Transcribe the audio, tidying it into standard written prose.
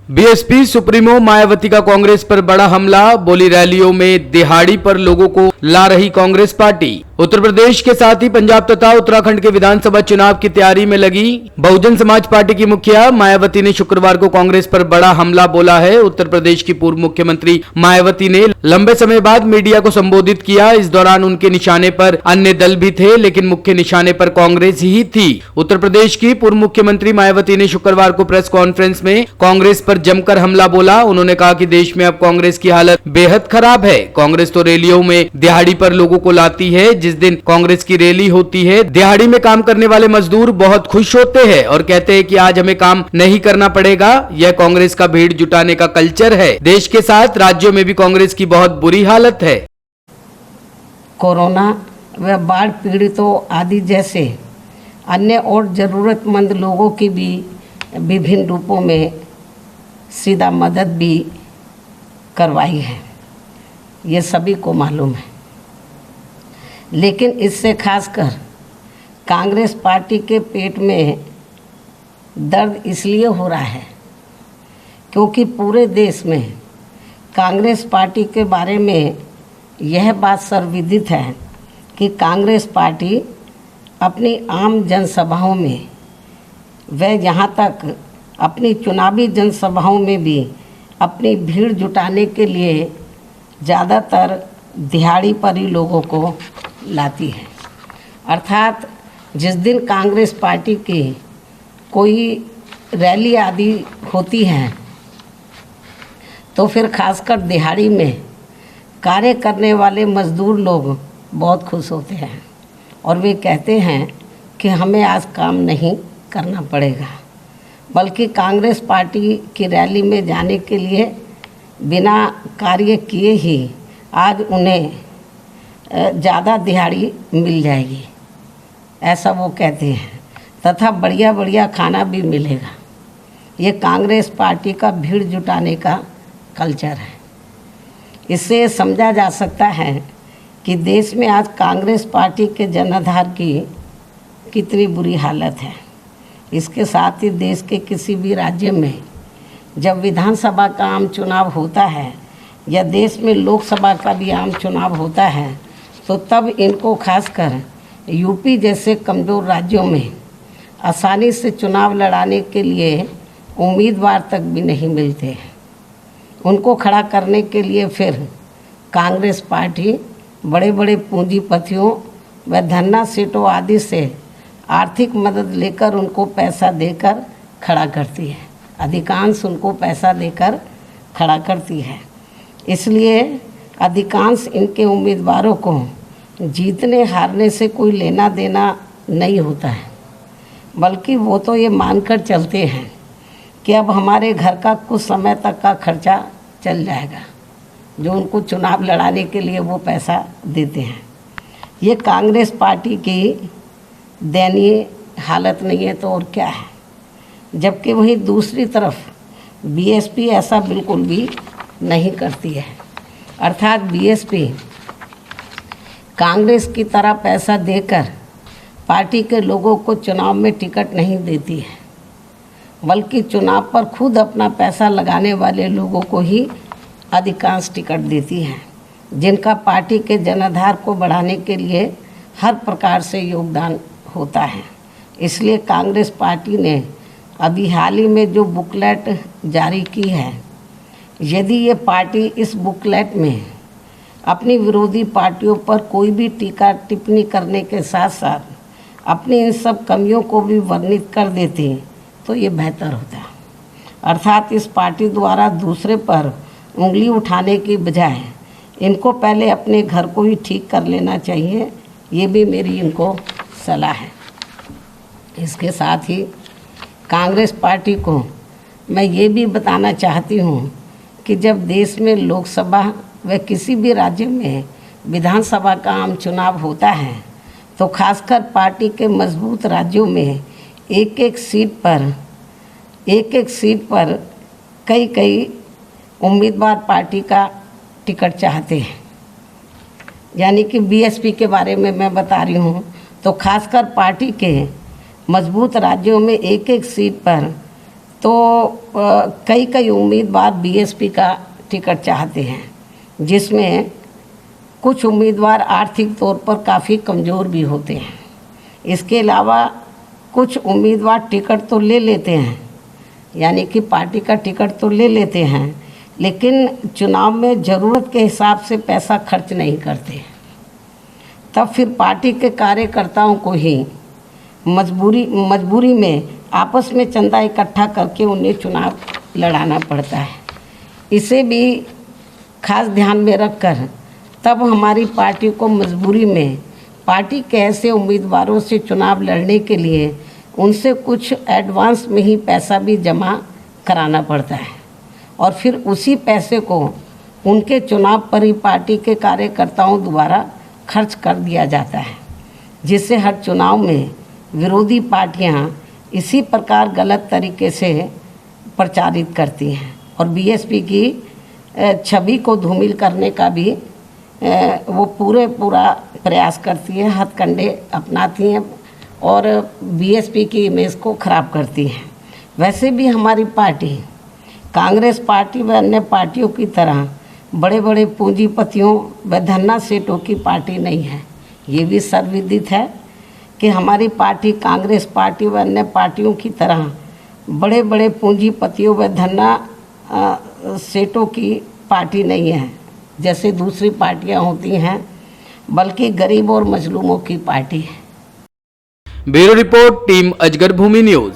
BSP supremo Mayawati का कांग्रेस पर बड़ा हमला, बोली रैलियों में दिहाड़ी पर लोगों को ला रही कांग्रेस पार्टी। उत्तर प्रदेश के साथ ही पंजाब तथा उत्तराखंड के विधानसभा चुनाव की तैयारी में लगी बहुजन समाज पार्टी की मुखिया मायावती ने शुक्रवार को कांग्रेस पर बड़ा हमला बोला है। उत्तर प्रदेश की पूर्व मुख्यमंत्री मायावती ने लंबे समय बाद मीडिया को संबोधित किया। इस दौरान उनके निशाने पर अन्य दल भी थे, लेकिन मुख्य निशाने पर कांग्रेस ही थी। उत्तर प्रदेश की पूर्व मुख्यमंत्री मायावती ने शुक्रवार को प्रेस कॉन्फ्रेंस में कांग्रेस पर जमकर हमला बोला। उन्होंने कहा कि देश में अब कांग्रेस की हालत बेहद खराब है। कांग्रेस तो रैलियों में दिहाड़ी पर लोगों को लाती है। जिस दिन कांग्रेस की रैली होती है, दिहाड़ी में काम करने वाले मजदूर बहुत खुश होते हैं और कहते हैं कि आज हमें काम नहीं करना पड़ेगा। यह कांग्रेस का भीड़ जुटाने का कल्चर है। देश के साथ राज्यों में भी कांग्रेस की बहुत बुरी हालत है। कोरोना व बाढ़ पीड़ितों आदि जैसे अन्य और जरूरतमंद लोगों की भी विभिन्न रूपों में सीधा मदद भी करवाई है, ये सभी को मालूम है। लेकिन इससे खासकर कांग्रेस पार्टी के पेट में दर्द इसलिए हो रहा है क्योंकि पूरे देश में कांग्रेस पार्टी के बारे में यह बात सर्वविदित है कि कांग्रेस पार्टी अपनी आम जनसभाओं में व यहाँ तक अपनी चुनावी जनसभाओं में भी अपनी भीड़ जुटाने के लिए ज़्यादातर दिहाड़ी पर ही लोगों को लाती है। अर्थात जिस दिन कांग्रेस पार्टी की कोई रैली आदि होती है तो फिर खासकर दिहाड़ी में कार्य करने वाले मजदूर लोग बहुत खुश होते हैं और वे कहते हैं कि हमें आज काम नहीं करना पड़ेगा, बल्कि कांग्रेस पार्टी की रैली में जाने के लिए बिना कार्य किए ही आज उन्हें ज़्यादा दिहाड़ी मिल जाएगी, ऐसा वो कहते हैं, तथा बढ़िया बढ़िया खाना भी मिलेगा। ये कांग्रेस पार्टी का भीड़ जुटाने का कल्चर है। इससे समझा जा सकता है कि देश में आज कांग्रेस पार्टी के जनाधार की कितनी बुरी हालत है। इसके साथ ही देश के किसी भी राज्य में जब विधानसभा का आम चुनाव होता है या देश में लोकसभा का भी आम चुनाव होता है तो तब इनको खासकर यूपी जैसे कमज़ोर राज्यों में आसानी से चुनाव लड़ाने के लिए उम्मीदवार तक भी नहीं मिलते। उनको खड़ा करने के लिए फिर कांग्रेस पार्टी बड़े बड़े पूंजीपतियों व धन्ना सेठों आदि से आर्थिक मदद लेकर उनको पैसा देकर खड़ा करती है। अधिकांश उनको पैसा देकर खड़ा करती है। इसलिए अधिकांश इनके उम्मीदवारों को जीतने हारने से कोई लेना देना नहीं होता है, बल्कि वो तो ये मानकर चलते हैं कि अब हमारे घर का कुछ समय तक का खर्चा चल जाएगा, जो उनको चुनाव लड़ाने के लिए वो पैसा देते हैं। ये कांग्रेस पार्टी की दयनीय हालत नहीं है तो और क्या है। जबकि वहीं दूसरी तरफ बीएसपी ऐसा बिल्कुल भी नहीं करती है। अर्थात बीएसपी कांग्रेस की तरह पैसा देकर पार्टी के लोगों को चुनाव में टिकट नहीं देती है, बल्कि चुनाव पर खुद अपना पैसा लगाने वाले लोगों को ही अधिकांश टिकट देती है, जिनका पार्टी के जनाधार को बढ़ाने के लिए हर प्रकार से योगदान होता है। इसलिए कांग्रेस पार्टी ने अभी हाल ही में जो बुकलेट जारी की है, यदि ये पार्टी इस बुकलेट में अपनी विरोधी पार्टियों पर कोई भी टीका टिप्पणी करने के साथ साथ अपनी इन सब कमियों को भी वर्णित कर देती तो ये बेहतर होता। अर्थात इस पार्टी द्वारा दूसरे पर उंगली उठाने की बजाय इनको पहले अपने घर को ही ठीक कर लेना चाहिए। ये भी मेरी इनको सलाह है। इसके साथ ही कांग्रेस पार्टी को मैं ये भी बताना चाहती हूँ कि जब देश में लोकसभा व किसी भी राज्य में विधानसभा का आम चुनाव होता है तो खासकर पार्टी के मजबूत राज्यों में एक एक सीट पर कई उम्मीदवार पार्टी का टिकट चाहते हैं। यानी कि बीएसपी के बारे में मैं बता रही हूँ तो खासकर पार्टी के मजबूत राज्यों में एक एक सीट पर तो कई उम्मीदवार बीएसपी का टिकट चाहते हैं, जिसमें कुछ उम्मीदवार आर्थिक तौर पर काफ़ी कमज़ोर भी होते हैं। इसके अलावा कुछ उम्मीदवार टिकट तो ले लेते हैं, यानी कि पार्टी का टिकट तो ले लेते हैं, लेकिन चुनाव में ज़रूरत के हिसाब से पैसा खर्च नहीं करते। तब फिर पार्टी के कार्यकर्ताओं को ही मजबूरी में आपस में चंदा इकट्ठा करके उन्हें चुनाव लड़ाना पड़ता है। इसे भी खास ध्यान में रखकर तब हमारी पार्टी को मजबूरी में पार्टी के ऐसे उम्मीदवारों से चुनाव लड़ने के लिए उनसे कुछ एडवांस में ही पैसा भी जमा कराना पड़ता है, और फिर उसी पैसे को उनके चुनाव पर ही पार्टी के कार्यकर्ताओं द्वारा खर्च कर दिया जाता है, जिससे हर चुनाव में विरोधी पार्टियां इसी प्रकार गलत तरीके से प्रचारित करती हैं और बीएसपी की छवि को धूमिल करने का भी वो पूरा प्रयास करती है, हथकंडे अपनाती हैं और बीएसपी की इमेज को ख़राब करती हैं। वैसे भी हमारी पार्टी कांग्रेस पार्टी व अन्य पार्टियों की तरह बड़े बड़े पूंजीपतियों व धन्ना सेठों की पार्टी नहीं है। ये भी सर्वविदित है कि हमारी पार्टी कांग्रेस पार्टी व अन्य पार्टियों की तरह बड़े बड़े पूंजीपतियों व धन्ना सेठों की पार्टी नहीं है, जैसे दूसरी पार्टियां होती हैं, बल्कि गरीब और मजलूमों की पार्टी है। ब्यूरो रिपोर्ट, टीम अजगर भूमि न्यूज।